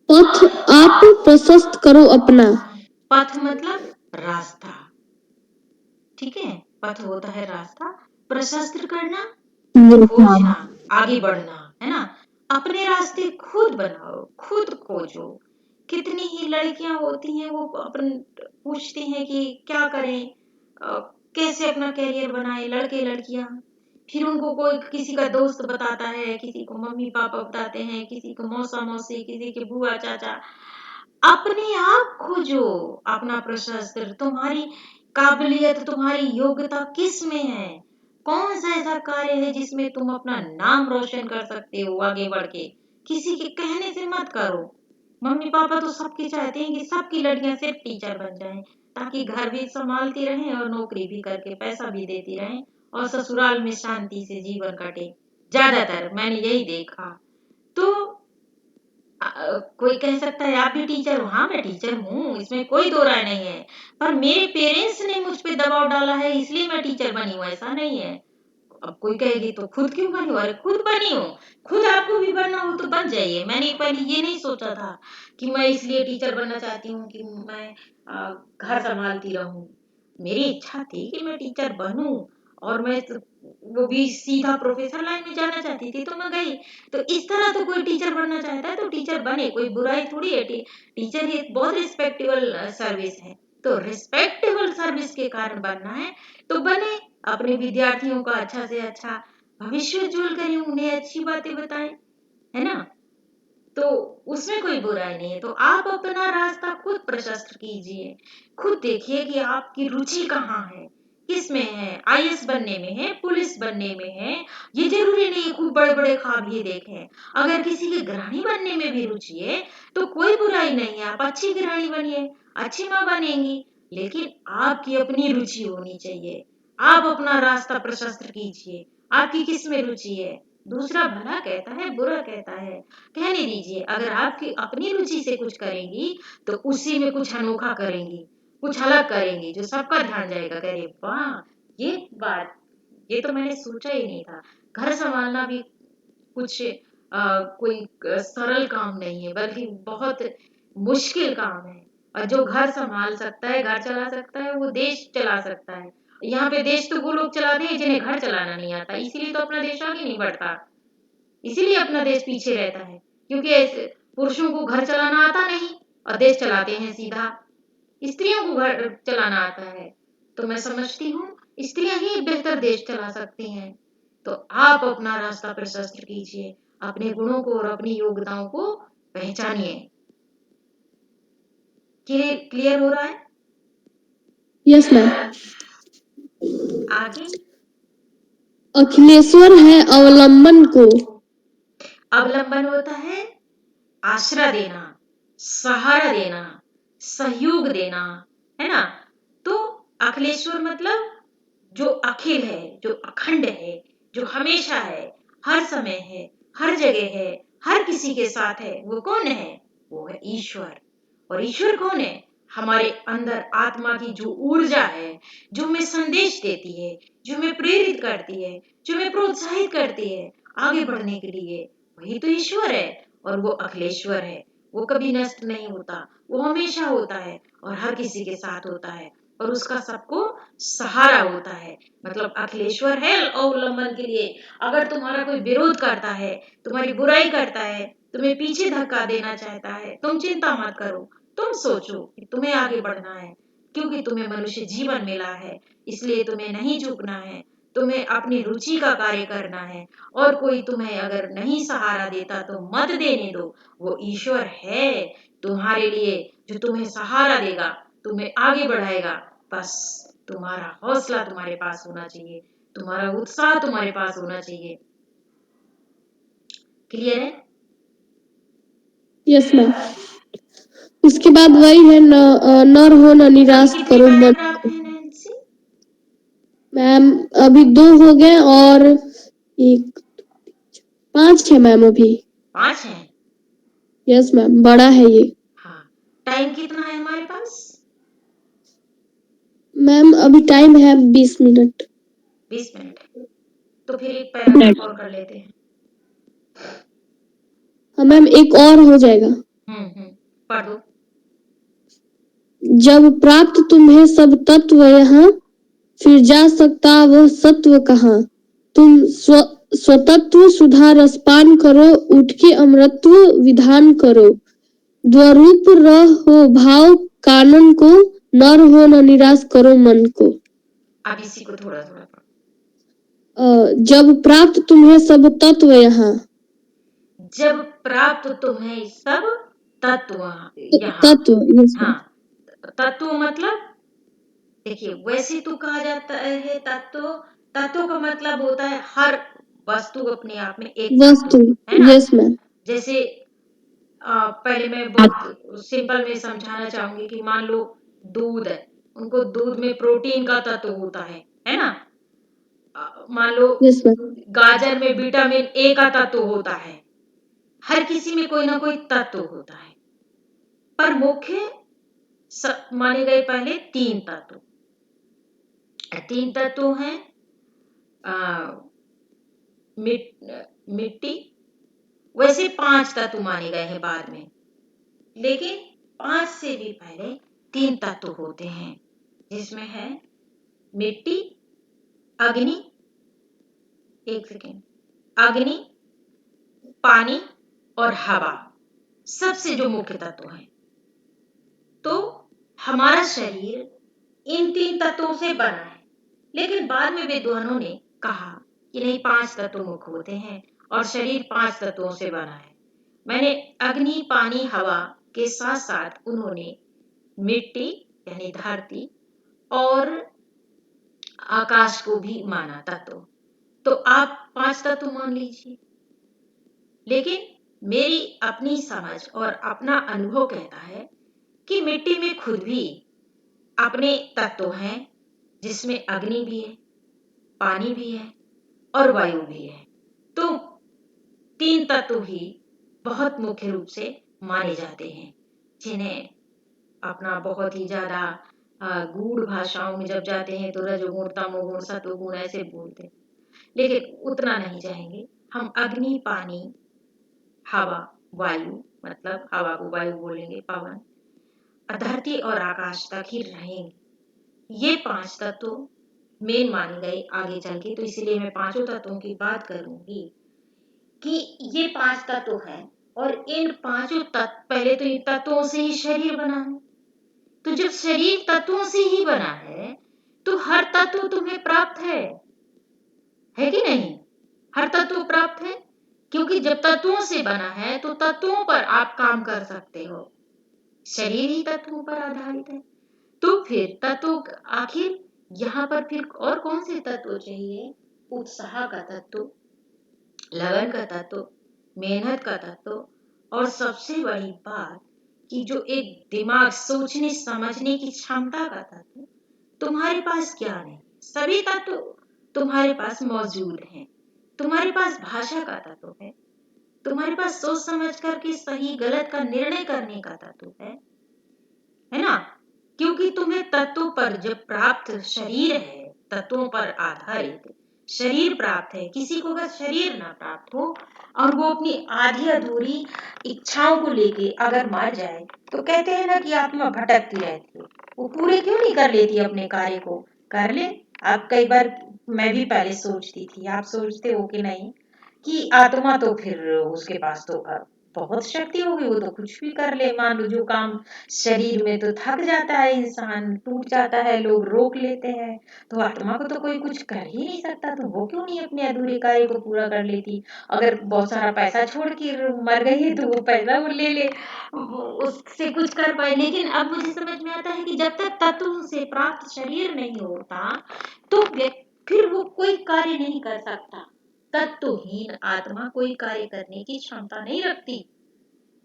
S3: पथ आप प्रशस्त करो अपना।
S2: पथ मतलब रास्ता, ठीक है? पथ होता है रास्ता, प्रशस्त करना, खोजना, आगे बढ़ना, है ना? अपने रास्ते खुद बनाओ, खुद खोजो। कितनी ही लड़कियां होती हैं वो अपन पूछती हैं कि क्या करें, कैसे अपना करियर बनाए, लड़के लड़कियां। फिर उनको कोई किसी का दोस्त बताता है, किसी को मम्मी पापा बताते हैं, किसी को मौसा मौसी, किसी के बुआ चाचा। अपने आप खोजो अपना प्रशस्त। तुम्हारी काबिलियत, तुम्हारी योग्यता किस में है? कौन सा ऐसा कार्य है जिसमें तुम अपना नाम रोशन कर सकते हो आगे बढ़ के? किसी के कहने से मत करो। मम्मी पापा तो सबकी चाहते हैं कि सबकी लड़कियां सिर्फ टीचर बन जाएं, ताकि घर भी संभालती रहें और नौकरी भी करके पैसा भी देती रहें और ससुराल में शांति से जीवन कटे। ज्यादातर मैंने यही देखा। तो कोई कह सकता है आप भी टीचर हो। हाँ मैं टीचर हूँ, इसमें कोई दो राय नहीं है, पर मेरे पेरेंट्स ने मुझ पे दबाव डाला है इसलिए मैं टीचर बनी हूँ, ऐसा नहीं है। अब कोई कहेगी तो खुद क्यों बनी हो? अरे खुद बनी हो, खुद आपको भी बनना हो तो बन जाइए। मैंने पहले ये नहीं सोचा था कि मैं इसलिए टीचर बनना चाहती हूँ कि मैं घर संभालती रहूं। मेरी इच्छा थी कि मैं टीचर बनूं और मैं वो भी सीधा प्रोफेसर लाइन में जाना चाहती थी तो मैं गई। तो इस तरह तो कोई टीचर बनना चाहता है तो टीचर बने, कोई बुराई थोड़ी है। टीचर एक बहुत रिस्पेक्टेबल सर्विस है, तो रिस्पेक्टेबल सर्विस के कारण बनना है तो बने। अपने विद्यार्थियों का अच्छा से अच्छा भविष्य उज्जवल करें, उन्हें अच्छी बातें बताएं, है ना। तो उसमें कोई बुराई नहीं है। तो आप अपना रास्ता खुद प्रशस्त कीजिए, खुद देखिए कि आपकी रुचि कहाँ है, किस में है। आईएएस बनने में है, पुलिस बनने में है, ये जरूरी नहीं खूब बड़े बड़े ख्वाब ही देखें। अगर किसी की गृहिणी बनने में भी रुचि है तो कोई बुराई नहीं है, आप अच्छी गृहिणी बनिए, अच्छी माँ बनेंगी, लेकिन आपकी अपनी रुचि होनी चाहिए। आप अपना रास्ता प्रशस्त कीजिए, आपकी किस में रुचि है। दूसरा भला कहता है, बुरा कहता है, कहने दीजिए। अगर आपकी अपनी रुचि से कुछ करेंगी तो उसी में कुछ अनोखा करेंगी, कुछ अलग करेंगी, जो सबका ध्यान जाएगा, कह रहे वाह, ये बात, ये तो मैंने सोचा ही नहीं था। घर संभालना भी कुछ कोई सरल काम नहीं है, बल्कि बहुत मुश्किल काम है। और जो घर संभाल सकता है, घर चला सकता है, वो देश चला सकता है। यहाँ पे देश तो वो लोग चलाते हैं जिन्हें घर चलाना नहीं आता, इसीलिए तो अपना देश आगे नहीं बढ़ता, इसीलिए अपना देश पीछे रहता है, क्योंकि ऐसे पुरुषों को घर चलाना आता नहीं और देश चलाते हैं सीधा। स्त्रियों को घर चलाना आता है, तो मैं समझती हूँ स्त्रियां ही बेहतर देश चला सकती हैं। तो आप अपना रास्ता प्रशस्त कीजिए, अपने गुणों को और अपनी योग्यताओं को पहचानिए। क्लियर हो रहा है?
S3: Yes ma'am.
S2: आगे।
S3: अखिलेश्वर है अवलंबन को।
S2: अवलंबन होता है आश्रय देना, सहारा देना, सहयोग देना, है ना। तो अखिलेश्वर मतलब जो अखिल है, जो अखंड है, जो हमेशा है, हर समय है, हर जगह है, हर किसी के साथ है, वो कौन है? वो है ईश्वर। और ईश्वर कौन है? हमारे अंदर आत्मा की जो ऊर्जा है, जो हमें संदेश देती है, जो हमें प्रेरित करती है, जो हमें प्रोत्साहित करती है आगे बढ़ने के लिए, वही तो ईश्वर है। और वो अखिलेश्वर है, वो कभी नष्ट नहीं होता, वो हमेशा होता है और हर किसी के साथ होता है और उसका सबको सहारा होता है। मतलब अखिलेश्वर है अवलंबन के लिए। अगर तुम्हारा कोई विरोध करता है, तुम्हारी बुराई करता है, तुम्हें पीछे धक्का देना चाहता है, तुम चिंता मत करो, तुम सोचो कि तुम्हें आगे बढ़ना है, क्योंकि तुम्हें मनुष्य जीवन मिला है, इसलिए तुम्हें नहीं झुकना है, तुम्हें अपनी रुचि का कार्य करना है। और कोई तुम्हें अगर नहीं सहारा देता तो मत देने दो, वो ईश्वर है तुम्हारे लिए, जो तुम्हें सहारा देगा, तुम्हें आगे बढ़ाएगा। बस तुम्हारा हौसला तुम्हारे पास होना चाहिए, तुम्हारा उत्साह तुम्हारे पास होना चाहिए। क्लियर है?
S3: Yes ma'am. उसके बाद वही है नर हो न
S2: अभी
S3: निराश
S2: कितने
S3: करो मन
S2: पैराग्राफ
S3: को।
S2: हैं नैन्सी?
S3: मैम अभी 2 हो गए और एक 5 है मैम अभी।
S2: 5 हैं।
S3: यस मैम, बड़ा है ये।
S2: हाँ, टाइम कितना है हमारे पास?
S3: मैम अभी टाइम है 20 मिनट।
S2: 20 मिनट। तो फिर एक पैराग्राफ और कर लेते हैं।
S3: हाँ मैम, एक और हो जाएगा।
S2: पढ़ दो।
S3: जब प्राप्त तुम्हें सब तत्व यहाँ, फिर जा सकता वह सत्व कहाँ। तुम स्वतत्व सुधा रसपान करो, उठ के अमृतत्व विधान करो। द्वरूप रहो भाव कानन को, नर हो न निराश करो मन को।
S2: अब इसी को थोड़ा थोड़ा पढ़ो।
S3: जब प्राप्त तुम्हें सब तत्व यहाँ।
S2: जब प्राप्त तुम्हें सब तत्व यहाँ।
S3: तत्व, यस मैम।
S2: हाँ, तत्व मतलब देखिए, वैसे तो कहा जाता है तत्व, तत्व का मतलब होता है हर वस्तु अपने आप में एक
S3: वस्तु,
S2: तत्व, है ना।
S3: Yes ma'am.
S2: जैसे पहले मैं बहुत सिंपल में समझाना चाहूंगी कि मान लो दूध है, उनको दूध में प्रोटीन का तत्व होता है ना। मान लो
S3: यस मैम।
S2: गाजर में विटामिन ए का तत्व होता है। हर किसी में कोई ना कोई तत्व होता है, पर मुख्य माने गए पहले 3 तत्व। 3 तत्व हैं मिट्टी। वैसे 5 तत्व माने गए हैं बाद में, लेकिन 5 से भी पहले 3 तत्व होते हैं, जिसमें है मिट्टी, अग्नि, एक सेकेंड, अग्नि, पानी और हवा, सबसे जो मुख्य तत्व हैं। तो हमारा शरीर इन 3 तत्वों से बना है, लेकिन बाद में विद्वानों ने कहा कि नहीं 5 तत्व मुख्य होते हैं और शरीर 5 तत्वों से बना है। मैंने अग्नि, पानी, हवा के साथ साथ उन्होंने मिट्टी यानी धरती और आकाश को भी माना तत्व। तो आप 5 तत्व मान लीजिए। लेकिन मेरी अपनी समझ और अपना अनुभव कहता है कि मिट्टी में खुद भी अपने तत्व हैं, जिसमें अग्नि भी है, पानी भी है और वायु भी है। तो 3 तत्व ही बहुत मुख्य रूप से माने जाते हैं, जिन्हें अपना बहुत ही ज्यादा गूढ़ भाषाओं में जब जाते हैं तो रजोगुण, तमोगुण, सत्वगुण ऐसे बोलते हैं। लेकिन उतना नहीं जाएंगे। हम अग्नि, पानी, हवा, वायु, मतलब हवा को वायु बोलेंगे, पवन, धरती और आकाश तक ही रहेंगे। ये 5 तत्व मेन माने गए आगे चल के। तो इसलिए मैं 5 तत्वों की बात करूंगी कि ये 5 तत्व हैं और इन 5 तत्व, पहले तो इन तत्वों से ही शरीर बना है। तो जब शरीर तत्वों से ही बना है तो हर तत्व तुम्हें प्राप्त है कि नहीं? हर तत्व प्राप्त है, क्योंकि जब तत्वों से बना है तो तत्वों पर आप काम कर सकते हो। शरीर ही तत्वों पर आधारित है। तो फिर तत्व, आखिर यहाँ पर फिर और कौन से तत्व चाहिए? उत्साह का तत्व, लगन का तत्व, मेहनत का तत्व और सबसे बड़ी बात कि जो एक दिमाग, सोचने समझने की क्षमता का तत्व तुम्हारे पास क्या नहीं? सभी तत्व तुम्हारे पास मौजूद हैं। तुम्हारे पास भाषा का तत्व है, तुम्हारे पास सोच समझ करके सही गलत का निर्णय करने का तत्व है ना? क्योंकि तुम्हें तत्वों पर जब प्राप्त शरीर है, तत्वों पर आधारित शरीर प्राप्त है। किसी को अगर शरीर ना प्राप्त हो और वो अपनी आधी अधूरी इच्छाओं को लेके अगर मर जाए तो कहते हैं ना कि आत्मा भटकती रहती है। वो पूरे क्यों नहीं कर लेती अपने कार्य को? कर ले। अब कई बार मैं भी पहले सोचती थी, आप सोचते हो कि नहीं, कि आत्मा तो फिर उसके पास तो बहुत शक्ति होगी, वो तो कुछ भी कर ले। मान लो जो काम शरीर में, तो थक जाता है इंसान, टूट जाता है, लोग रोक लेते हैं, तो आत्मा को तो कोई कुछ कर ही नहीं सकता। तो वो क्यों नहीं अपने अधूरे कार्य को पूरा कर लेती? अगर बहुत सारा पैसा छोड़ के मर गई है तो वो पैसा वो ले ले, उससे कुछ कर पाए। लेकिन अब मुझे समझ में आता है कि जब तक तत्व से प्राप्त शरीर नहीं होता तो फिर वो कोई कार्य नहीं कर सकता। तत्वहीन आत्मा कोई कार्य करने की क्षमता नहीं रखती।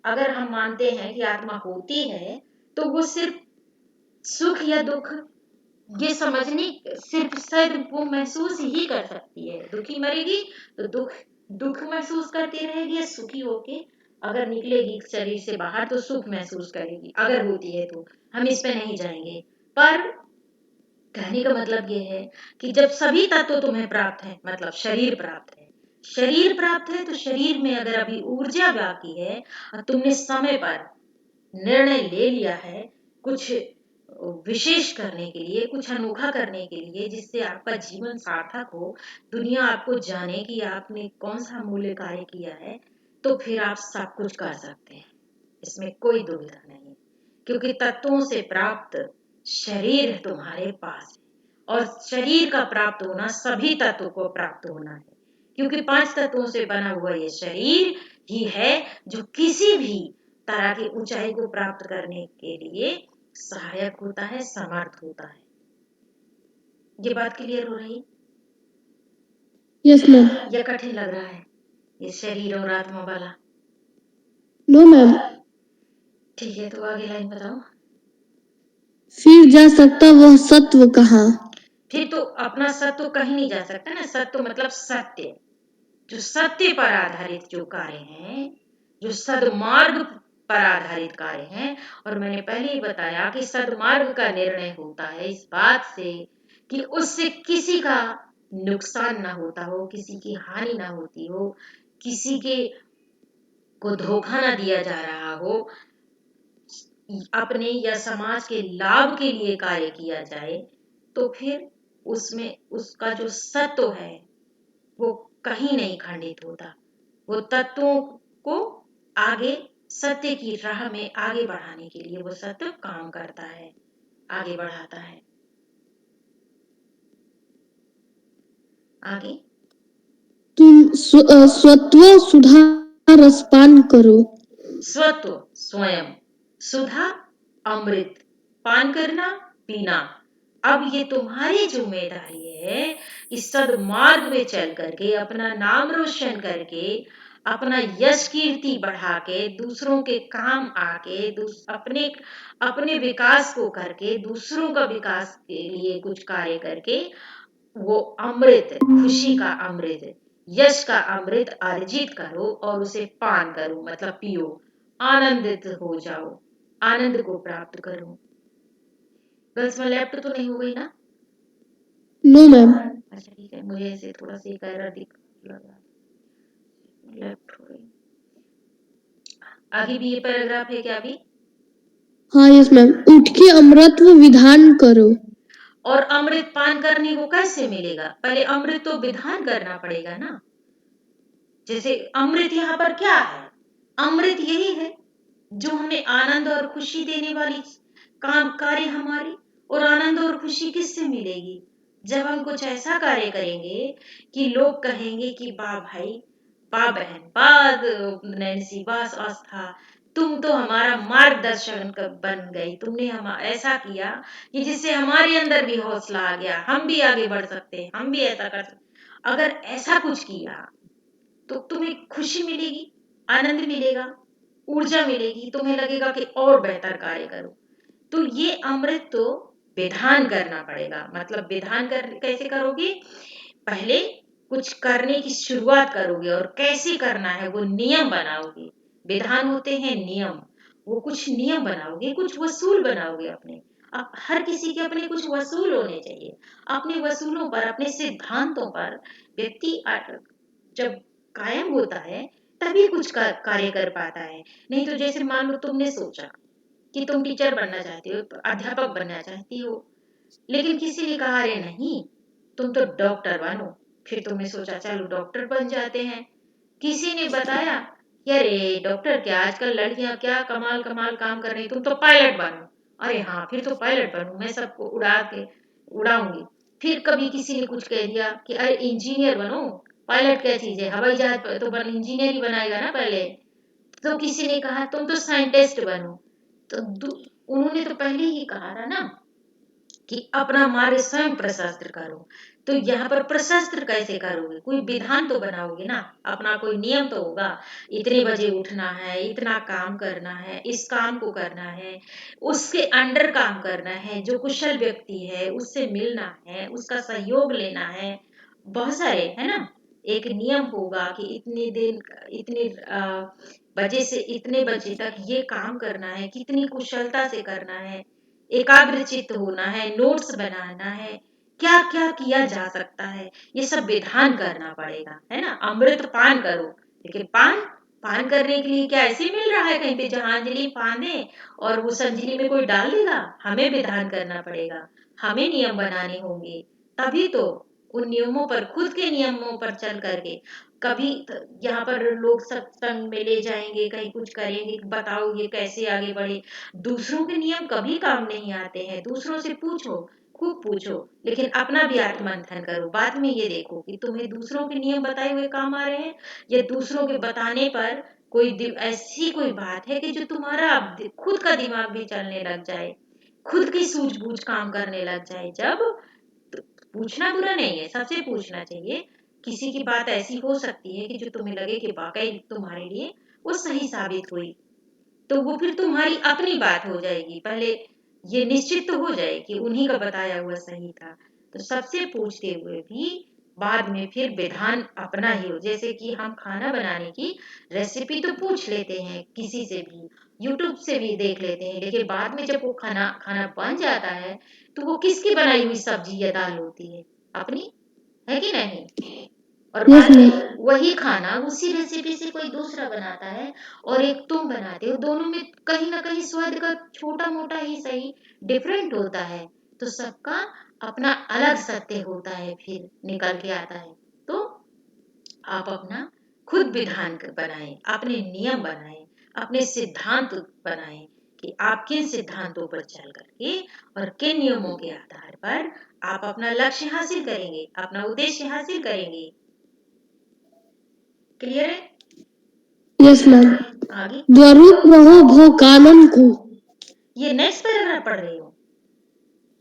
S2: अगर हम मानते हैं कि आत्मा होती है तो वो सिर्फ सुख या दुख, ये समझने, सिर्फ शायद वो महसूस ही कर सकती है। दुखी मरेगी तो दुख दुख महसूस करती रहेगी, या सुखी होके अगर निकलेगी शरीर से बाहर तो सुख महसूस करेगी, अगर होती है तो। हम इस पे नहीं जाएंगे, पर कहने का मतलब ये है कि जब सभी तत्व तुम्हें प्राप्त है, मतलब शरीर प्राप्त है, शरीर प्राप्त है तो शरीर में अगर अभी ऊर्जा बाकी है और तुमने समय पर निर्णय ले लिया है कुछ विशेष करने के लिए, कुछ अनोखा करने के लिए, जिससे आपका जीवन सार्थक हो, दुनिया आपको जाने कि आपने कौन सा मूल्य कार्य किया है, तो फिर आप सब कुछ कर सकते हैं। इसमें कोई दुविधा नहीं, क्योंकि तत्वों से प्राप्त शरीर तुम्हारे पास है और शरीर का प्राप्त होना सभी तत्वों को प्राप्त होना है, क्योंकि 5 तत्वों से बना हुआ ये शरीर ही है जो किसी भी तरह की ऊंचाई को प्राप्त करने के लिए सहायक होता है, समर्थ होता है। ये बात क्लियर हो रही?
S3: Yes ma'am.
S2: या कठिन लग रहा है ये शरीर और आत्मा वाला?
S3: No ma'am.
S2: ठीक है, तो आगे लाइन बताओ।
S3: फिर जा सकता वह सत्व कहाँ?
S2: फिर तो अपना सत्व कहीं नहीं जा सकता ना। सत्व मतलब सत्य, जो सत्य पर आधारित जो कार्य हैं, जो सद्मार्ग पर आधारित कार्य हैं। और मैंने पहले ही बताया कि सद्मार्ग का निर्णय होता है इस बात से कि उससे किसी का नुकसान ना होता हो, किसी की हानि ना होती हो, किसी के को धोखा ना दिया जा रहा हो, अपने या समाज के लाभ के लिए कार्य किया जाए, तो फिर उसमें उसका जो सत्व है वो कहीं नहीं खंडित होता। वो तत्वों को आगे सत्य की राह में आगे बढ़ाने के लिए वो सत्य काम करता है, आगे बढ़ाता है। आगे
S3: स्वत्व सुधा रस पान करो।
S2: स्वत्व स्वयं, सुधा अमृत, पान करना पीना। अब ये तुम्हारी जिम्मेदारी है कि सदमार्ग में चल करके अपना नाम रोशन करके अपना यश कीर्ति बढ़ा के दूसरों के काम आके अपने अपने विकास को करके दूसरों का विकास के लिए कुछ कार्य करके वो अमृत, खुशी का अमृत, यश का अमृत अर्जित करो और उसे पान करो, मतलब पियो, आनंदित हो जाओ, आनंद को प्राप्त करो। गर्ल्स में लेफ्ट तो नहीं हो गई ना?
S3: No ma'am.
S2: अच्छा ठीक है, मुझे ऐसे थोड़ा सा एक एरर दिख लगा, लेफ्ट हो गई। आगे भी ये पैराग्राफ है क्या अभी?
S3: हाँ यस मैम। उठ के अमृतत्व विधान करो।
S2: और अमृत पान करने को कैसे मिलेगा? पहले अमृत तो विधान करना पड़ेगा ना। जैसे अमृत यहाँ पर क्या है? अमृत यही है जो हमें आनंद और खुशी देने वाली काम कार्य हमारी। और आनंद और खुशी किससे मिलेगी? जब हम कुछ ऐसा कार्य करेंगे कि लोग कहेंगे कि वाह भाई, वाह बहन, वाह नैन्सी, वाह आस्था, तुम तो हमारा मार्गदर्शन बन गई, तुमने हम ऐसा किया कि जिससे हमारे अंदर भी हौसला आ गया, हम भी आगे बढ़ सकते हैं, हम भी ऐसा कर सकते। अगर ऐसा कुछ किया तो तुम्हें खुशी मिलेगी, आनंद मिलेगा, ऊर्जा मिलेगी, तुम्हें लगेगा कि और बेहतर कार्य करो। तो ये अमृत तो विधान करना पड़ेगा। मतलब विधान कैसे करोगे? पहले कुछ करने की शुरुआत करोगे और कैसे करना है वो नियम बनाओगे। विधान होते हैं नियम, वो कुछ नियम बनाओगे, कुछ वसूल बनाओगे अपने। अब हर किसी के अपने कुछ वसूल होने चाहिए। अपने वसूलों पर, अपने सिद्धांतों पर व्यक्ति जब कायम होता है तभी कुछ कार्य कर पाता है। नहीं तो जैसे मान लो तुमने सोचा कि तुम टीचर बनना चाहती हो, अध्यापक बनना चाहती हो, लेकिन किसी ने कहा अरे नहीं, तुम तो डॉक्टर बनो। फिर तुमने सोचा चलो डॉक्टर बन जाते हैं। किसी ने बताया कि अरे डॉक्टर क्या, आजकल लड़कियां क्या कमाल कमाल काम कर रही, तुम तो पायलट बनो। अरे हाँ, फिर तो पायलट बनूं, मैं सबको उड़ाऊंगी। फिर कभी किसी ने कुछ कह दिया कि अरे इंजीनियर बनो। पायलट क्या चीज है, हवाई जहाज तो इंजीनियर ही बनाएगा ना पहले। तो किसी ने कहा तुम तो साइंटिस्ट बनो। तो उन्होंने तो पहले ही कहा था ना कि अपना मार्ग स्वयं प्रशस्त करो। तो यहाँ पर प्रशस्त कैसे करोगे? कोई विधान तो बनाओगे ना, अपना कोई नियम तो होगा। इतने बजे उठना है, इतना काम करना है, इस काम को करना है, उसके अंडर काम करना है, जो कुशल व्यक्ति है उससे मिलना है, उसका सहयोग लेना है। बहुत सारे है ना। एक नियम होगा कि इतने दिन, इतने बजे से इतने बजे तक ये काम करना है, कितनी कुशलता से करना है, एकाग्रचित्त होना है, नोट्स बनाना है, क्या क्या किया जा सकता है, ये सब विधान करना पड़ेगा, है ना। अमृत पान करो, लेकिन पान पान करने के लिए क्या ऐसे मिल रहा है कहीं पे जहां अंजलि पान दे और वो संजली में कोई डाल देगा? हमें विधान करना पड़ेगा, हमें नियम बनाने होंगे, तभी तो उन नियमों पर, खुद के नियमों पर चल करके। कभी यहाँ पर लोग सत्संग में ले जाएंगे, कहीं कुछ करेंगे, बताओ ये कैसे आगे बढ़े। दूसरों के नियम कभी काम नहीं आते हैं। दूसरों से पूछो, खूब पूछो, लेकिन अपना भी आत्ममंथन करो। बाद में ये देखो कि तुम्हें दूसरों के नियम बताए हुए काम आ रहे हैं या दूसरों के बताने पर कोई ऐसी कोई बात है कि जो तुम्हारा खुद का दिमाग भी चलने लग जाए, खुद की सूझबूझ काम करने लग जाए। जब तो पूछना बुरा नहीं है, सबसे पूछना चाहिए। किसी की बात ऐसी हो सकती है कि जो तुम्हें लगे कि वाकई तुम्हारे लिए वो सही साबित हुई, तो वो फिर तुम्हारी अपनी बात हो जाएगी। पहले ये निश्चित तो हो जाए कि उन्हीं का बताया हुआ सही था। तो सबसे पूछते हुए भी बाद में फिर विधान अपना ही हो। जैसे कि हम खाना बनाने की रेसिपी तो पूछ लेते हैं किसी से भी, यूट्यूब से भी देख लेते हैं, लेकिन बाद में जब वो खाना खाना बन जाता है तो वो किसकी बनाई हुई सब्जी या दाल होती है? अपनी, है कि नहीं? और
S3: यस
S2: बाद
S3: मैम।
S2: में वही खाना उसी रेसिपी से कोई दूसरा बनाता है और एक तुम बनाते हो, दोनों में कहीं ना कहीं स्वाद का छोटा मोटा ही सही डिफरेंट होता है। तो सबका अपना अलग सत्य होता है, फिर निकल के आता है। तो आप अपना खुद विधान बनाएं, अपने नियम बनाएं, अपने सिद्धांत बनाएं कि आप किन सिद्धांतों पर चल करके और किन नियमों के आधार पर आप अपना लक्ष्य हासिल करेंगे, अपना उद्देश्य हासिल करेंगे। क्लियर है?
S3: Yes ma'am.
S2: आगे
S3: द्वरूप रहो भव कानन को।
S2: ये नेक्स्ट पैराग्राफ पढ़ रही हो?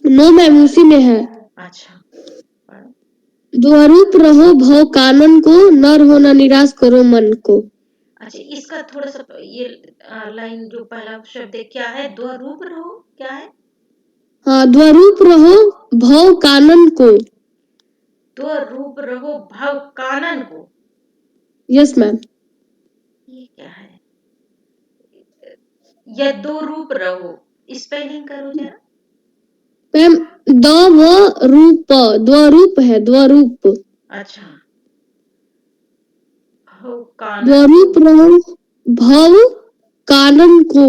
S3: नो मैम उसी में है।
S2: अच्छा पढ़ो।
S3: द्वरूप रहो भव कानन को, नर होना निराश करो मन को।
S2: अच्छा इसका थोड़ा सा ये लाइन जो पहला शब्द है क्या है? द्वरूप रहो क्या है?
S3: हाँ, द्वरूप रहो भव कानन को।
S2: द्वरूप रहो भव कानन को।
S3: Yes ma'am.
S2: ये क्या है? या दो रूप रहो, स्पेलिंग करो जरा।
S3: मैम द व रूप, द्वरूप है, द्वरूप।
S2: अच्छा भव कानन
S3: द्वरूप रहो भव कानन को।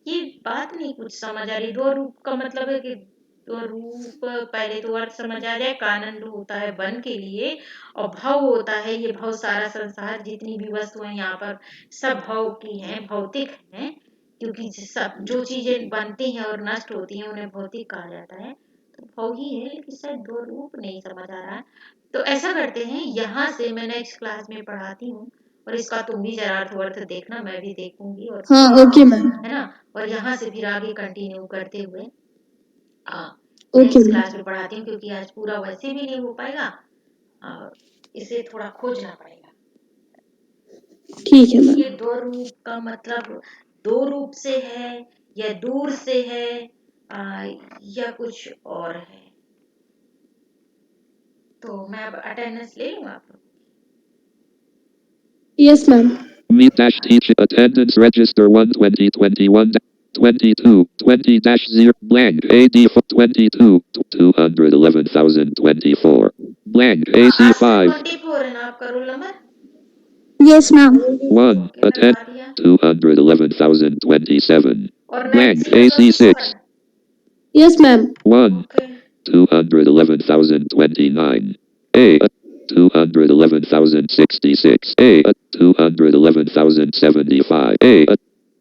S2: ये बात नहीं कुछ समझ आ रही। दो रूप का मतलब है कि दो रूप, पहले तो अर्थ समझ आ जाए। कानन होता है वन के लिए, और भव होता है ये भव, सारा संसार जितनी भी वस्तुएं यहाँ पर सब भव की हैं, भौतिक हैं। क्योंकि सब जो चीजें बनती हैं और नष्ट होती हैं उन्हें भौतिक कहा जाता है, तो भव ही है। लेकिन शायद दो रूप नहीं समझ आ रहा है। तो ऐसा करते हैं, यहाँ से मैं नेक्स्ट क्लास में पढ़ाती हूँ, और इसका तुम भी जरा अर्थ वर्थ देखना, मैं भी देखूंगी, और
S3: हाँ ओके मैम।
S2: है ना। और यहाँ से फिर आगे कंटिन्यू करते हुए
S3: ओके
S2: नेक्स्ट
S3: मैम।
S2: क्लास में पढ़ाती हूँ, क्योंकि आज पूरा वैसे भी नहीं हो पाएगा, और इसे थोड़ा खोजना पड़ेगा।
S3: ठीक है मैम।
S2: ये दो रूप का मतलब दो रूप से है, या दूर से है, या कुछ और है। तो मैं अब अटेंडेंस ले लूँ आप लोग?
S3: Yes ma'am.
S1: Meet dash teach attendance register 1 2021 22 20 dash 0 blank AD for 22 211,024 blank AC
S2: आज
S1: 5
S2: 24 है ना आपका रोल नंबर?
S3: Yes ma'am.
S1: 1
S2: लगा
S1: attend
S2: दिया।
S1: 211,027
S2: और
S1: blank
S2: 9
S1: AC 6
S2: 27।
S3: Yes ma'am.
S1: 1
S2: okay
S1: 211,029 A 211,066 A 211,075 A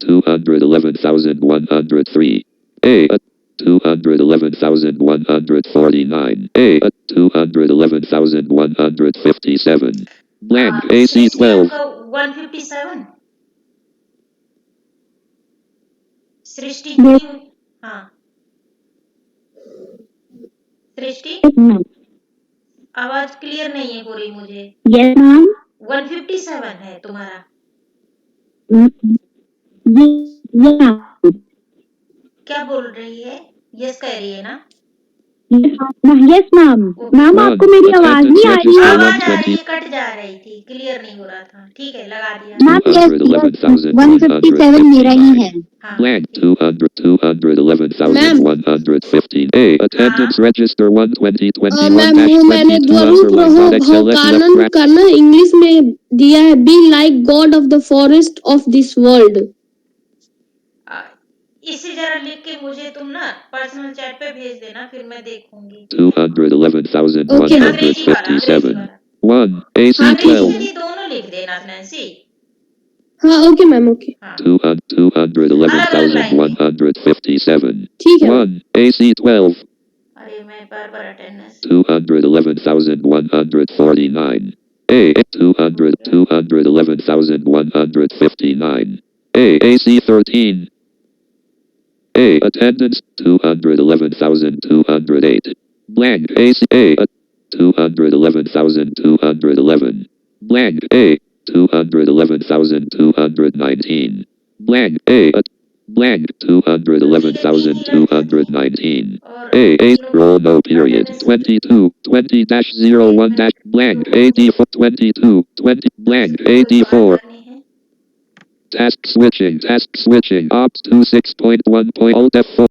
S1: 211,103 A 211,149 A 211,157 blank AC 12
S2: 157 सृष्टि जुड़ी हुई। हाँ सृष्टि, आवाज क्लियर नहीं है पूरी मुझे।
S3: Yes ma'am.
S2: 157 है तुम्हारा? क्या बोल रही है? यस कह रही है ना?
S3: Yes ma'am. मैम आपको मेरी आवाज नहीं आ रही है?
S2: आवाज आ रही है, कट जा रही थी, क्लियर नहीं हो रहा था। ठीक है लगा दिया।
S3: मैम यस 157 मेरा ही है।
S2: हाँ
S1: blank 211,115 A attendance register 1
S3: ma'am वो मैंने
S1: 2021
S3: द्वरूप रहो भव
S1: XLS left
S3: कानन
S1: bracket
S3: का ना इंग्लिश में दिया है, be like God of the forest of this world.
S2: इसे जरा लिख के मुझे तुम ना पर्सनल चैट पे भेज देना, फिर मैं देखूंगी।
S1: 211,157 1 AC
S2: अंग्रेजी
S1: 12
S2: हिंदी दोनों लिख देना नैन्सी।
S3: हाँ ओके मैम ओके।
S2: हाँ
S1: 211,157
S3: ठीक है।
S1: 1 AC 12
S2: अरे मैं बार बार attendance
S1: 211,149 A 211,159 A AC 13 A attendance 211,208 blank AC A 211,211 blank A 211,219 blank A blank 211,219 A roll no period 22 20 dash 01 dash blank AD for 22 20 blank AD4 task switching opt 2 6.1. Alt F4